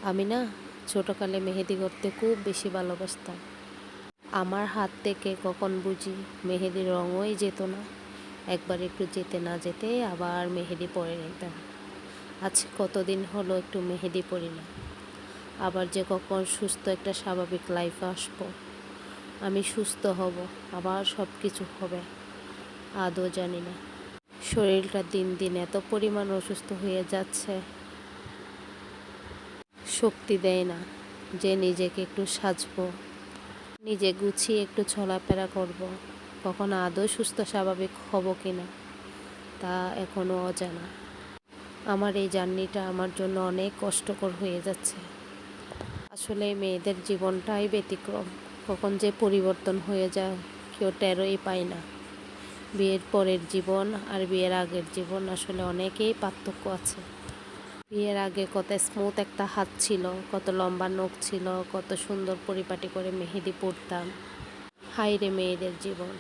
আমি না ছোটোকালে মেহেদি করতে খুব বেশি ভালোবাসতাম। আমার হাত থেকে কখন বুঝি মেহেদির রঙই যেত না। একবার একটু যেতে না যেতে আবার মেহেদি পরে নিতাম। আজ কতদিন হলো একটু মেহেদি পরি না। আবার যে কখন সুস্থ একটা স্বাভাবিক লাইফে আসবো, আমি সুস্থ হব, আবার সব কিছু হবে, আদৌ জানি না। শরীরটা দিন দিন এত পরিমাণ অসুস্থ হয়ে যাচ্ছে, শক্তি দেয় না যে নিজেকে একটু সাজবো, নিজে গুছিয়ে একটু চলাফেরা করব। কখন আদৌ সুস্থ স্বাভাবিক হব কি না তা এখনও অজানা। আমার এই জার্নিটা আমার জন্য অনেক কষ্টকর হয়ে যাচ্ছে। আসলে মেয়েদের জীবনটাই ব্যতিক্রম, কখন যে পরিবর্তন হয়ে যায় কেউ টেরই পায় না। বিয়ের পরের জীবন আর বিয়ের আগের জীবন আসলে অনেকেই পার্থক্য আছে। বিয়ের আগে কত স্মুথ একটা হাত ছিল, কত লম্বা নখ ছিল, কত সুন্দর পরিপাটি করে মেহেদি পরতাম। হায় রে মেয়েদের জীবন!